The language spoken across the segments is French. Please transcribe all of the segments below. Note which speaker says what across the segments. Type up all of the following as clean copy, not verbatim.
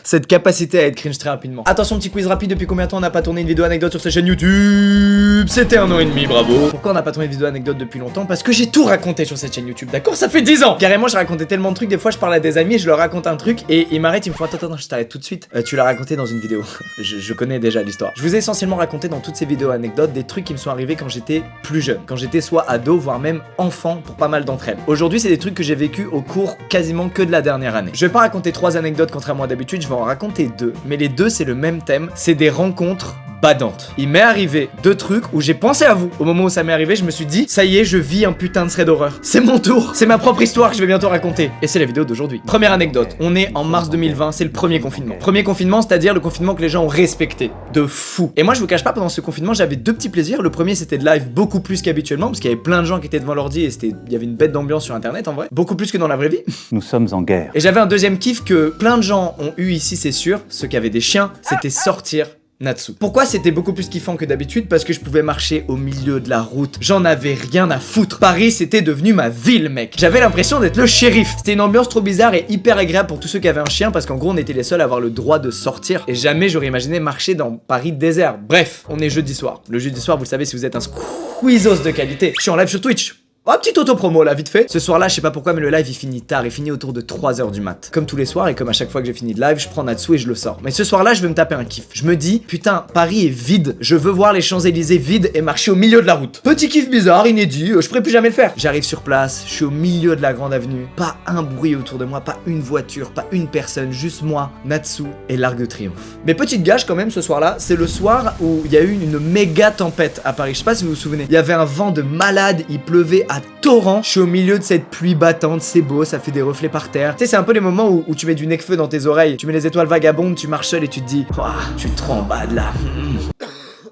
Speaker 1: cette capacité à être cringe très rapidement. Attention, petit quiz rapide, depuis combien de temps on n'a pas tourné une vidéo anecdote sur cette chaîne YouTube? C'était 1 an et demi, bravo. Pourquoi on n'a pas tourné une vidéo anecdote depuis longtemps? Parce que j'ai tout raconté sur cette chaîne YouTube, d'accord? Ça fait 10 ans. Carrément, j'ai raconté tellement de trucs, des fois je parle à des amis, je leur raconte un truc et ils m'arrêtent, ils me font attends, je t'arrête tout de suite. Tu l'as raconté dans une vidéo. je connais déjà l'histoire. Je vous ai essentiellement raconté dans toutes ces vidéos anecdotes des trucs qui me sont arrivés quand j'étais plus jeune, quand j'étais soit ado, voire même enfant pour pas mal d'entre elles. Aujourd'hui, c'est des trucs que j'ai vécu au cours quasiment que de la dernière année. Je vais pas raconter 3 anecdotes contrairement à d'habitude, je vais en raconter 2, mais les 2 c'est le même thème, c'est des rencontres badantes. Il m'est arrivé 2 trucs où j'ai pensé à vous. Au moment où ça m'est arrivé, je me suis dit, ça y est, je vis un putain de thread d'horreur. C'est mon tour, c'est ma propre histoire que je vais bientôt raconter. Et c'est la vidéo d'aujourd'hui. Première anecdote, on est en mars 2020, c'est le premier confinement. Premier confinement, c'est-à-dire le confinement que les gens ont respecté. De fou. Et moi, je vous cache pas, pendant ce confinement, j'avais 2 petits plaisirs. Le premier, c'était de live beaucoup plus qu'habituellement, parce qu'il y avait plein de gens qui étaient devant l'ordi et il y avait une bête d'ambiance sur internet en vrai. Beaucoup plus que dans la vraie vie.
Speaker 2: Nous sommes en guerre.
Speaker 1: Et j'avais un deuxième kiff que plein de gens ont eu ici, c'est sûr. Ceux qui avaient des chiens, c'était sortir Natsu. Pourquoi c'était beaucoup plus kiffant que d'habitude? Parce que je pouvais marcher au milieu de la route. J'en avais rien à foutre. Paris, c'était devenu ma ville, mec. J'avais l'impression d'être le shérif. C'était une ambiance trop bizarre et hyper agréable pour tous ceux qui avaient un chien parce qu'en gros, on était les seuls à avoir le droit de sortir. Et jamais j'aurais imaginé marcher dans Paris désert. Bref, on est jeudi soir. Le jeudi soir, vous le savez si vous êtes un squeezos de qualité. Je suis en live sur Twitch. Oh, petite auto-promo là, vite fait. Ce soir-là, je sais pas pourquoi, mais le live il finit tard, il finit autour de 3h du mat. Comme tous les soirs, et comme à chaque fois que j'ai fini de live, je prends Natsu et je le sors. Mais ce soir-là, je veux me taper un kiff. Je me dis, putain, Paris est vide. Je veux voir les Champs-Élysées vides et marcher au milieu de la route. Petit kiff bizarre, inédit, je pourrais plus jamais le faire. J'arrive sur place, je suis au milieu de la grande avenue. Pas un bruit autour de moi, pas une voiture, pas une personne, juste moi, Natsu et l'Arc de Triomphe. Mais petite gage quand même, ce soir-là, c'est le soir où il y a eu une méga tempête à Paris. Je sais pas si vous vous souvenez. Il y avait un vent de malade, il pleuvait à torrent. Je suis au milieu de cette pluie battante, c'est beau, ça fait des reflets par terre. Tu sais, c'est un peu les moments où tu mets du necfeu dans tes oreilles, tu mets les étoiles vagabondes, tu marches seul et tu te dis, ouah, je suis trop en bas de là.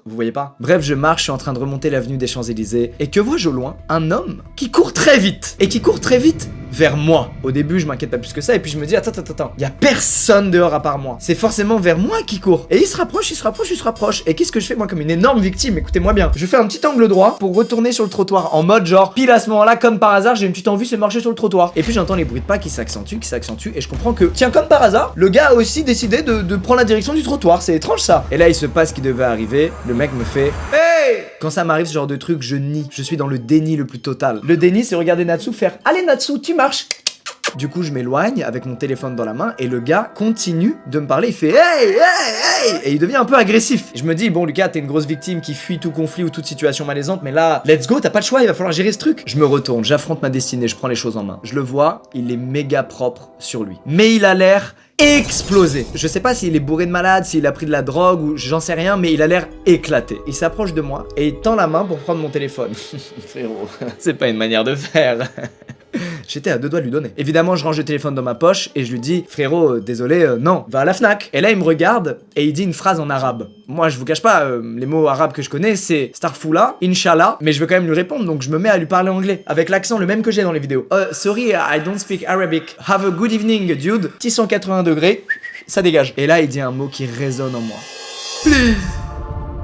Speaker 1: Vous voyez pas? Bref, je marche, je suis en train de remonter l'avenue des Champs-Élysées, et que vois-je au loin? Un homme qui court très vite. Et qui court très vite vers moi. Au début, je m'inquiète pas plus que ça, et puis je me dis, attends, il y a personne dehors à part moi. C'est forcément vers moi qu'il court. Et il se rapproche. Et qu'est-ce que je fais, moi, comme une énorme victime? Écoutez-moi bien. Je fais un petit angle droit pour retourner sur le trottoir, en mode genre, pile à ce moment-là, comme par hasard, j'ai une petite envie, c'est marcher sur le trottoir. Et puis j'entends les bruits de pas qui s'accentuent, et je comprends que, tiens, comme par hasard, le gars a aussi décidé de prendre la direction du trottoir. C'est étrange ça. Et là, il se passe ce qui devait arriver. Le mec me fait, hey! Quand ça m'arrive, ce genre de truc, je nie. Je suis dans le déni le plus total. Le déni, c'est regarder Natsu faire, allez Natsu, tu marches. Du coup, je m'éloigne avec mon téléphone dans la main et le gars continue de me parler. Il fait hey! Et il devient un peu agressif. Je me dis, bon, Lucas, t'es une grosse victime qui fuit tout conflit ou toute situation malaisante, mais là, let's go, t'as pas le choix, il va falloir gérer ce truc. Je me retourne, j'affronte ma destinée, je prends les choses en main. Je le vois, il est méga propre sur lui. Mais il a l'air explosé. Je sais pas s'il est bourré de malade, s'il a pris de la drogue ou j'en sais rien, mais il a l'air éclaté. Il s'approche de moi et il tend la main pour prendre mon téléphone. Frérot, c'est pas une manière de faire. J'étais à 2 doigts de lui donner. Évidemment, je range le téléphone dans ma poche et je lui dis, frérot, désolé, non, va à la Fnac. Et là, il me regarde et il dit une phrase en arabe. Moi, je vous cache pas, les mots arabes que je connais, c'est Starfoula, Inch'Allah, mais je veux quand même lui répondre, donc je me mets à lui parler anglais, avec l'accent le même que j'ai dans les vidéos. Sorry, I don't speak Arabic. Have a good evening, dude. 680 degrés, ça dégage. Et là, il dit un mot qui résonne en moi. Please.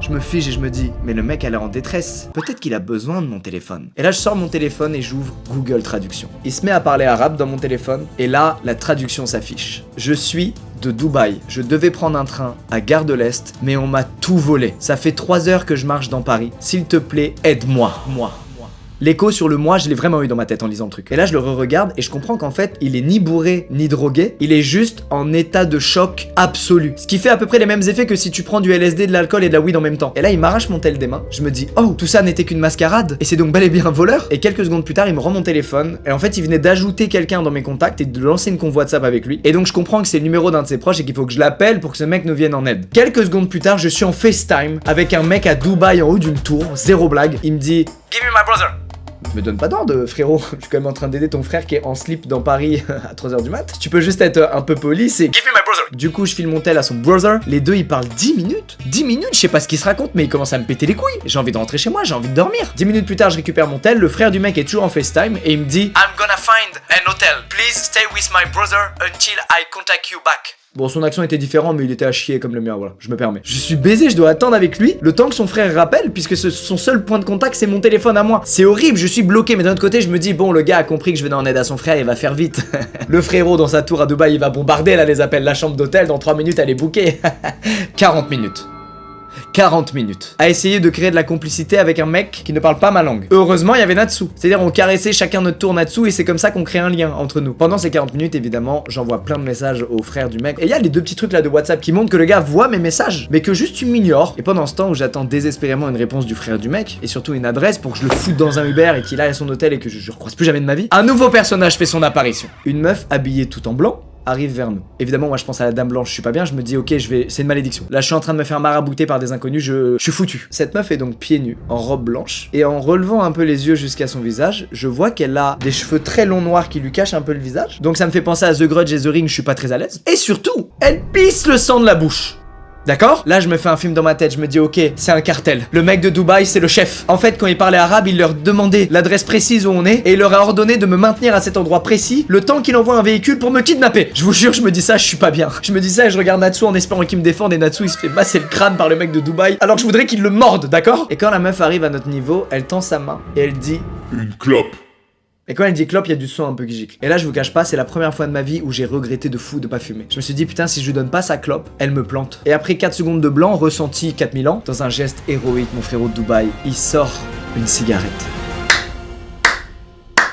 Speaker 1: Je me fige et je me dis, mais le mec a l'air en détresse. Peut-être qu'il a besoin de mon téléphone. Et là, je sors mon téléphone et j'ouvre Google Traduction. Il se met à parler arabe dans mon téléphone. Et là, la traduction s'affiche. Je suis de Dubaï. Je devais prendre un train à Gare de l'Est, mais on m'a tout volé. Ça fait 3 heures que je marche dans Paris. S'il te plaît, aide-moi. L'écho sur le moi, je l'ai vraiment eu dans ma tête en lisant le truc. Et là, je le re-regarde et je comprends qu'en fait, il est ni bourré ni drogué. Il est juste en état de choc absolu. Ce qui fait à peu près les mêmes effets que si tu prends du LSD, de l'alcool et de la weed en même temps. Et là, il m'arrache mon tel des mains. Je me dis, oh, tout ça n'était qu'une mascarade. Et c'est donc bel et bien un voleur. Et quelques secondes plus tard, il me rend mon téléphone. Et en fait, il venait d'ajouter quelqu'un dans mes contacts et de lancer une convoi WhatsApp avec lui. Et donc, je comprends que c'est le numéro d'un de ses proches et qu'il faut que je l'appelle pour que ce mec nous vienne en aide. Quelques secondes plus tard, je suis en FaceTime avec un mec à Dubaï en haut d'une tour. Zéro blague. Il me dit, give me my brother. Me donne pas d'ordre, frérot. Je suis quand même en train d'aider ton frère qui est en slip dans Paris à 3h du mat. Tu peux juste être un peu poli, c'est give me my brother. Du coup, je file mon tel à son brother. Les deux, ils parlent 10 minutes. 10 minutes, je sais pas ce qu'ils se racontent, mais ils commencent à me péter les couilles. J'ai envie de rentrer chez moi, j'ai envie de dormir. 10 minutes plus tard, je récupère mon tel. Le frère du mec est toujours en FaceTime et il me dit I'm gonna find an hotel. Please stay with my brother until I contact you back. Bon, son accent était différent, mais il était à chier comme le mien, voilà, je me permets. Je suis baisé, je dois attendre avec lui, le temps que son frère rappelle, puisque son seul point de contact, c'est mon téléphone à moi. C'est horrible, je suis bloqué, mais d'un autre côté, je me dis, bon, le gars a compris que je venais en aide à son frère, il va faire vite. Le frérot, dans sa tour à Dubaï, il va bombarder, là, les appels, la chambre d'hôtel, dans 3 minutes, elle est bookée. 40 minutes. 40 minutes à essayer de créer de la complicité avec un mec qui ne parle pas ma langue. Heureusement, il y avait Natsu. C'est-à-dire, on caressait chacun notre tour Natsu et c'est comme ça qu'on crée un lien entre nous. Pendant ces 40 minutes, évidemment, j'envoie plein de messages au frère du mec. Et il y a les 2 petits trucs là de WhatsApp qui montrent que le gars voit mes messages, mais que juste tu m'ignores. Et pendant ce temps où j'attends désespérément une réponse du frère du mec, et surtout une adresse pour que je le foute dans un Uber et qu'il aille à son hôtel et que je recroise plus jamais de ma vie, un nouveau personnage fait son apparition. Une meuf habillée tout en blanc arrive vers nous. Évidemment, moi je pense à la dame blanche, je suis pas bien, je me dis ok, c'est une malédiction. Là, je suis en train de me faire marabouter par des inconnus, je suis foutu. Cette meuf est donc pieds nus, en robe blanche, et en relevant un peu les yeux jusqu'à son visage, je vois qu'elle a des cheveux très longs noirs qui lui cachent un peu le visage. Donc ça me fait penser à The Grudge et The Ring, je suis pas très à l'aise. Et surtout, elle pisse le sang de la bouche. D'accord? Là, je me fais un film dans ma tête, je me dis ok, c'est un cartel. Le mec de Dubaï, c'est le chef. En fait, quand il parlait arabe, il leur demandait l'adresse précise où on est et il leur a ordonné de me maintenir à cet endroit précis le temps qu'il envoie un véhicule pour me kidnapper. Je vous jure, je me dis ça, je suis pas bien. Je me dis ça et je regarde Natsu en espérant qu'il me défende et Natsu, il se fait masser le crâne par le mec de Dubaï alors que je voudrais qu'il le morde, d'accord? Et quand la meuf arrive à notre niveau, elle tend sa main et elle dit
Speaker 2: une clope.
Speaker 1: Et quand elle dit clope, il y a du son un peu qui gicle. Et là, je vous cache pas, c'est la première fois de ma vie où j'ai regretté de fou de pas fumer. Je me suis dit, putain, si je lui donne pas sa clope, elle me plante. Et après 4 secondes de blanc, ressenti 4000 ans, dans un geste héroïque, mon frérot de Dubaï, il sort une cigarette.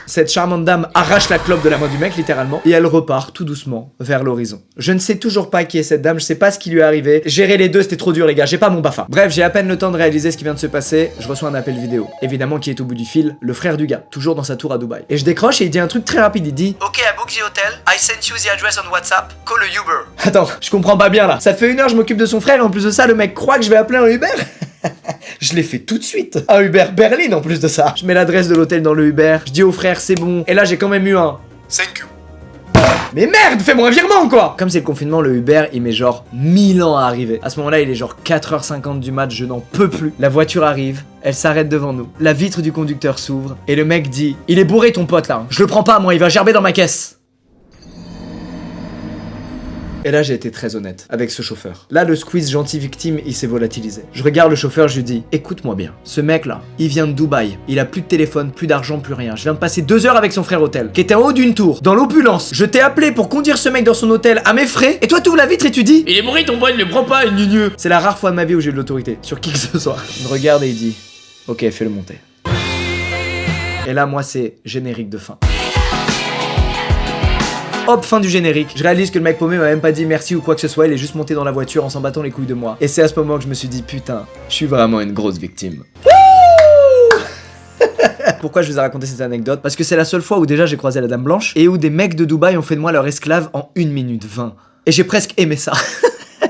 Speaker 1: Cette charmante dame arrache la clope de la main du mec, littéralement, et elle repart tout doucement vers l'horizon. Je ne sais toujours pas qui est cette dame, je sais pas ce qui lui est arrivé. Gérer les deux, c'était trop dur, les gars, j'ai pas mon BAFA. Bref, j'ai à peine le temps de réaliser ce qui vient de se passer, je reçois un appel vidéo. Évidemment, qui est au bout du fil, le frère du gars, toujours dans sa tour à Dubaï. Et je décroche et il dit un truc très rapide, il dit ok, I book the hotel, I sent you the address on WhatsApp, call a Uber. Attends, je comprends pas bien là. Ça fait 1 heure, je m'occupe de son frère, et en plus de ça, le mec croit que je vais appeler un Uber. Je l'ai fait tout de suite. Un Uber Berlin en plus de ça. Je mets l'adresse de l'hôtel dans le Uber, je dis au frère c'est bon. Et là j'ai quand même eu un thank you. Mais merde, fais-moi un virement quoi. Comme c'est le confinement, le Uber il met genre 1000 ans à arriver. À ce moment-là il est genre 4h50 du mat, je n'en peux plus. La voiture arrive, elle s'arrête devant nous. La vitre du conducteur s'ouvre et le mec dit il est bourré ton pote là, je le prends pas moi, il va gerber dans ma caisse. Et là j'ai été très honnête avec ce chauffeur. Là le squeeze gentil victime il s'est volatilisé. Je regarde le chauffeur, je lui dis écoute-moi bien, ce mec là, il vient de Dubaï, il a plus de téléphone, plus d'argent, plus rien. Je viens de passer 2 heures avec son frère hôtel, qui était en haut d'une tour, dans l'opulence. Je t'ai appelé pour conduire ce mec dans son hôtel à mes frais, et toi tu ouvres la vitre et tu dis il est bourré ton pote, ne le prends pas, gneu. C'est la rare fois de ma vie où j'ai eu de l'autorité, sur qui que ce soit. Il me regarde et il dit ok, fais-le monter. Et là moi c'est générique de fin. Hop, fin du générique. Je réalise que le mec paumé m'a même pas dit merci ou quoi que ce soit, il est juste monté dans la voiture en s'en battant les couilles de moi. Et c'est à ce moment que je me suis dit putain, je suis vraiment une grosse victime. Pourquoi je vous ai raconté cette anecdote? Parce que c'est la seule fois où déjà j'ai croisé la dame blanche et où des mecs de Dubaï ont fait de moi leur esclave en 1 minute 20. Et j'ai presque aimé ça.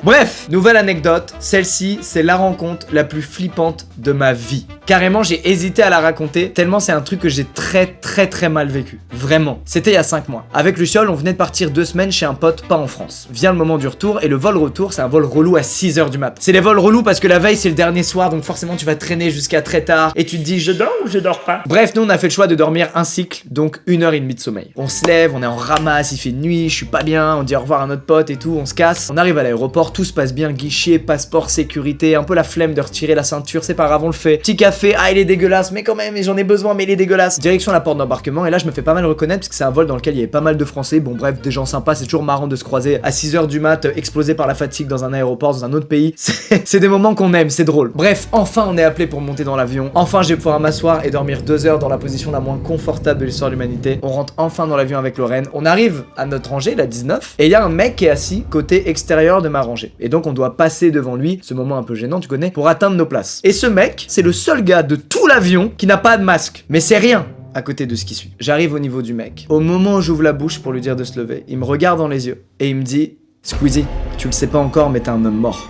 Speaker 1: Bref, nouvelle anecdote, celle-ci c'est la rencontre la plus flippante de ma vie. Carrément j'ai hésité à la raconter tellement c'est un truc que j'ai très mal vécu. Vraiment. C'était il y a 5 mois. Avec Luciole on venait de partir 2 semaines chez un pote pas en France. Vient le moment du retour et le vol retour c'est un vol relou à 6h du mat. C'est les vols relous parce que la veille c'est le dernier soir donc forcément tu vas traîner jusqu'à très tard et tu te dis je dors ou je dors pas. Bref nous on a fait le choix de dormir un cycle donc 1h30 de sommeil. On se lève, on est en ramasse, il fait nuit, je suis pas bien, on dit au revoir à notre pote et tout, on se casse. On arrive à l'aéroport, tout se passe bien, guichet, passeport, sécurité, un peu la flemme de retirer la ceinture, c'est pas grave, on le fait. Petit café, ah il est dégueulasse, mais quand même, j'en ai besoin, mais il est dégueulasse. Direction la porte d'embarquement, et là je me fais pas mal reconnaître parce que c'est un vol dans lequel il y avait pas mal de Français, bon bref, des gens sympas, c'est toujours marrant de se croiser à 6h du mat, explosé par la fatigue dans un aéroport, dans un autre pays. C'est des moments qu'on aime, c'est drôle. Bref, enfin on est appelé pour monter dans l'avion, enfin je vais pouvoir m'asseoir et dormir 2 heures dans la position la moins confortable de l'histoire de l'humanité. On rentre enfin dans l'avion avec Lorraine, on arrive à notre rangée, la 19, et il y a un mec qui est assis côté extérieur de ma rangée. Et donc on doit passer devant lui, ce moment un peu gênant, tu connais, pour atteindre nos places. Et ce mec, c'est le seul gars de tout l'avion qui n'a pas de masque. Mais c'est rien à côté de ce qui suit. J'arrive au niveau du mec. Au moment où j'ouvre la bouche pour lui dire de se lever, il me regarde dans les yeux et il me dit « Squeezie, tu le sais pas encore, mais t'es un homme mort. »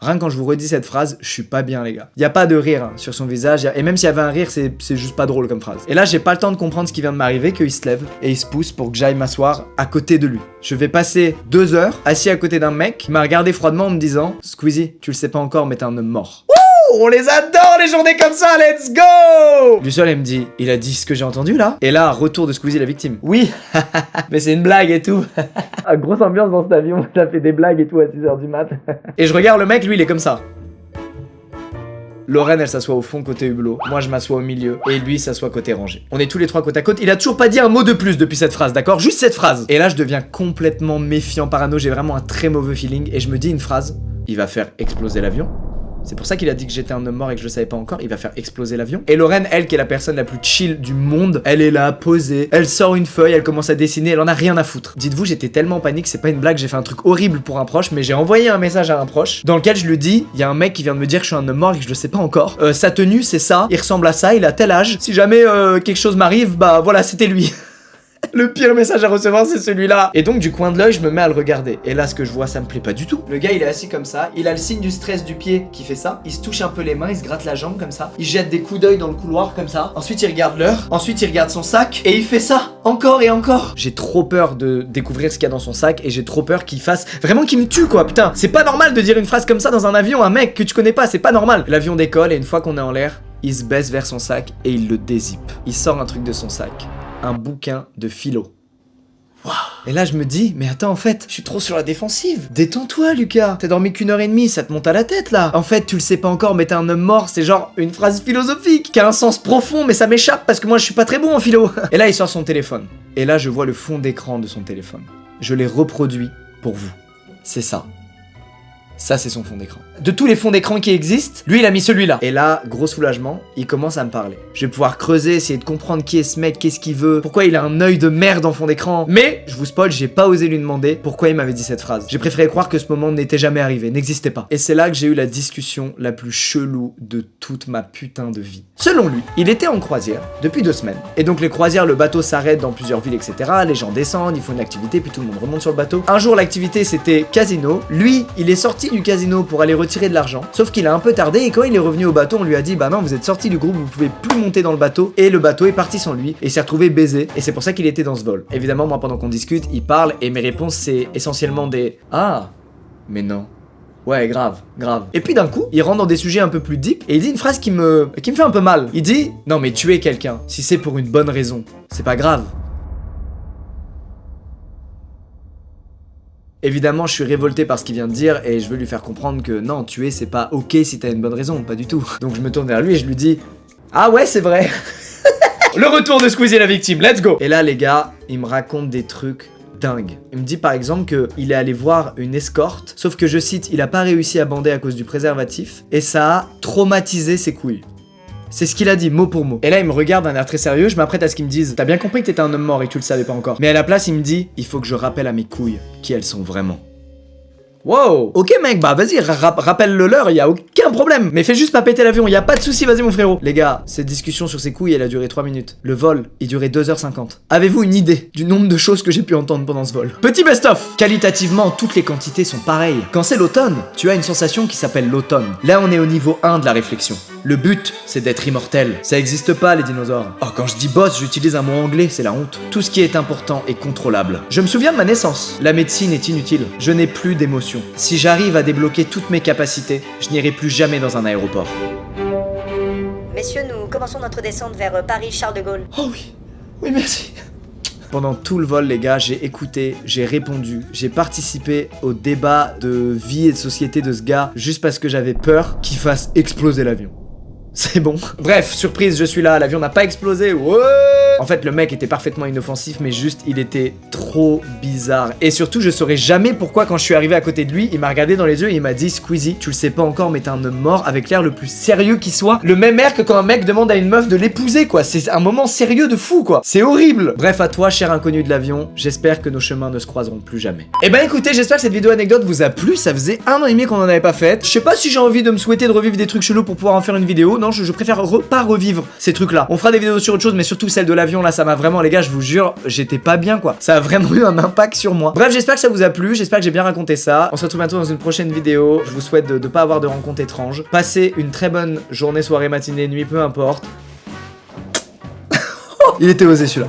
Speaker 1: Rien que quand je vous redis cette phrase, je suis pas bien les gars. Y a pas de rire hein, sur son visage, et même s'il y avait un rire, c'est juste pas drôle comme phrase. Et là j'ai pas le temps de comprendre ce qui vient de m'arriver, qu'il se lève et il se pousse pour que j'aille m'asseoir à côté de lui. Je vais passer 2 heures assis à côté d'un mec qui m'a regardé froidement en me disant « Squeezie, tu le sais pas encore mais t'es un homme mort. » On les adore les journées comme ça, let's go. Luciole elle me dit, il a dit ce que j'ai entendu là? Et là, retour de Squeezie la victime. Oui, mais c'est une blague et tout. Grosse ambiance dans cet avion, ça fait des blagues et tout à 6h du mat. Et je regarde le mec, lui il est comme ça. Lorraine elle s'assoit au fond côté hublot, moi je m'assois au milieu et lui s'assoit côté rangé. On est tous les trois côte à côte, il a toujours pas dit un mot de plus depuis cette phrase, d'accord? Juste cette phrase. Et là je deviens complètement méfiant, parano, j'ai vraiment un très mauvais feeling et je me dis une phrase, il va faire exploser l'avion. C'est pour ça qu'il a dit que j'étais un homme mort et que je le savais pas encore, il va faire exploser l'avion. Et Lorraine, elle qui est la personne la plus chill du monde, elle est là, posée, elle sort une feuille, elle commence à dessiner, elle en a rien à foutre. Dites-vous, j'étais tellement en panique, c'est pas une blague, j'ai fait un truc horrible pour un proche, mais j'ai envoyé un message à un proche, dans lequel je lui dis, il y a un mec qui vient de me dire que je suis un homme mort et que je le sais pas encore. Sa tenue, c'est ça, il ressemble à ça, il a tel âge, si jamais quelque chose m'arrive, bah voilà, c'était lui. Le pire message à recevoir, c'est celui-là. Et donc, du coin de l'œil, je me mets à le regarder. Et là, ce que je vois, ça me plaît pas du tout. Le gars, il est assis comme ça. Il a le signe du stress du pied qui fait ça. Il se touche un peu les mains, il se gratte la jambe comme ça. Il jette des coups d'œil dans le couloir comme ça. Ensuite, il regarde l'heure. Ensuite, il regarde son sac. Et il fait ça. Encore et encore. J'ai trop peur de découvrir ce qu'il y a dans son sac. Et j'ai trop peur qu'il fasse. Vraiment qu'il me tue, quoi. Putain, c'est pas normal de dire une phrase comme ça dans un avion. Un mec que tu connais pas, c'est pas normal. L'avion décolle et une fois qu'on est en l'air, il se baisse vers son sac et il le dézippe. Il sort un truc de son sac. Un bouquin de philo. Wow. Et là je me dis, mais attends en fait, je suis trop sur la défensive. Détends-toi Lucas, t'as dormi qu'1 heure et demie, ça te monte à la tête là. En fait tu le sais pas encore mais t'es un homme mort, c'est genre une phrase philosophique qui a un sens profond mais ça m'échappe parce que moi je suis pas très bon en philo. Et là il sort son téléphone. Et là je vois le fond d'écran de son téléphone. Je l'ai reproduit pour vous. C'est ça. Ça c'est son fond d'écran. De tous les fonds d'écran qui existent, lui il a mis celui-là. Et là, gros soulagement, il commence à me parler. Je vais pouvoir creuser, essayer de comprendre qui est ce mec, qu'est-ce qu'il veut, pourquoi il a un œil de merde en fond d'écran. Mais, je vous spoil, j'ai pas osé lui demander pourquoi il m'avait dit cette phrase. J'ai préféré croire que ce moment n'était jamais arrivé, n'existait pas. Et c'est là que j'ai eu la discussion la plus chelou de toute ma putain de vie. Selon lui, il était en croisière depuis 2 semaines. Et donc les croisières, le bateau s'arrête dans plusieurs villes, etc. Les gens descendent, ils font une activité, puis tout le monde remonte sur le bateau. Un jour, l'activité c'était casino. Lui, il est sorti du casino pour aller retirer de l'argent. Sauf qu'il a un peu tardé et quand il est revenu au bateau, on lui a dit bah non, vous êtes sorti du groupe, vous pouvez plus monter dans le bateau. Et le bateau est parti sans lui et il s'est retrouvé baisé. Et c'est pour ça qu'il était dans ce vol. Évidemment, moi pendant qu'on discute, il parle et mes réponses c'est essentiellement des ah, mais non. Ouais, grave. Et puis d'un coup, il rentre dans des sujets un peu plus deep et il dit une phrase qui me fait un peu mal. Il dit non mais tuer quelqu'un, si c'est pour une bonne raison, c'est pas grave. Évidemment, je suis révolté par ce qu'il vient de dire et je veux lui faire comprendre que non, tuer c'est pas ok si t'as une bonne raison, pas du tout. Donc je me tourne vers lui et je lui dis ah ouais, c'est vrai. Le retour de Squeezie la victime, let's go. Et là les gars, il me raconte des trucs dingues. Il me dit par exemple qu'il est allé voir une escorte, sauf que je cite, il a pas réussi à bander à cause du préservatif et ça a traumatisé ses couilles. C'est ce qu'il a dit, mot pour mot. Et là, il me regarde d'un air très sérieux, je m'apprête à ce qu'il me dise t'as bien compris que t'étais un homme mort et que tu le savais pas encore. Mais à la place, il me dit il faut que je rappelle à mes couilles qui elles sont vraiment. Wow. Ok mec, bah vas-y, rappelle-le leur, y a aucun problème. Mais fais juste pas péter l'avion, y a pas de souci, vas-y mon frérot. Les gars, cette discussion sur ses couilles, elle a duré 3 minutes. Le vol, il durait 2h50. Avez-vous une idée du nombre de choses que j'ai pu entendre pendant ce vol? Petit best-of. Qualitativement, toutes les quantités sont pareilles. Quand c'est l'automne, tu as une sensation qui s'appelle l'automne. Là, on est au niveau 1 de la réflexion. Le but, c'est d'être immortel. Ça existe pas, les dinosaures. Oh, quand je dis boss, j'utilise un mot anglais, c'est la honte. Tout ce qui est important est contrôlable. Je me souviens de ma naissance. La médecine est inutile. Je n'ai plus d'émotions. Si j'arrive à débloquer toutes mes capacités, je n'irai plus jamais dans un aéroport.
Speaker 2: Messieurs, nous commençons notre descente vers Paris-Charles de Gaulle.
Speaker 1: Oh oui, oui merci. Pendant tout le vol, les gars, j'ai écouté, j'ai répondu, j'ai participé au débat de vie et de société de ce gars, juste parce que j'avais peur qu'il fasse exploser l'avion. C'est bon. Bref, surprise, je suis là, l'avion n'a pas explosé. Ouais. En fait, le mec était parfaitement inoffensif, mais juste, il était trop bizarre. Et surtout, je saurais jamais pourquoi, quand je suis arrivé à côté de lui, il m'a regardé dans les yeux et il m'a dit Squeezie, tu le sais pas encore, mais t'es un homme mort avec l'air le plus sérieux qui soit. Le même air que quand un mec demande à une meuf de l'épouser, quoi. C'est un moment sérieux de fou, quoi. C'est horrible. Bref, à toi, cher inconnu de l'avion, j'espère que nos chemins ne se croiseront plus jamais. Et ben écoutez, j'espère que cette vidéo anecdote vous a plu. Ça faisait 1 an et demi qu'on en avait pas fait. Je sais pas si j'ai envie de me souhaiter de revivre des trucs chelous pour pouvoir en faire une vidéo. Non, je préfère pas revivre ces trucs-là. On fera des vidéos sur autre chose, mais surtout celle de l'avion, là, ça m'a vraiment, les gars, je vous jure, j'étais pas bien, quoi. Ça a vraiment eu un impact sur moi. Bref, j'espère que ça vous a plu, j'espère que j'ai bien raconté ça. On se retrouve bientôt dans une prochaine vidéo. Je vous souhaite de pas avoir de rencontres étranges. Passez une très bonne journée, soirée, matinée, nuit, peu importe. Il était osé celui-là.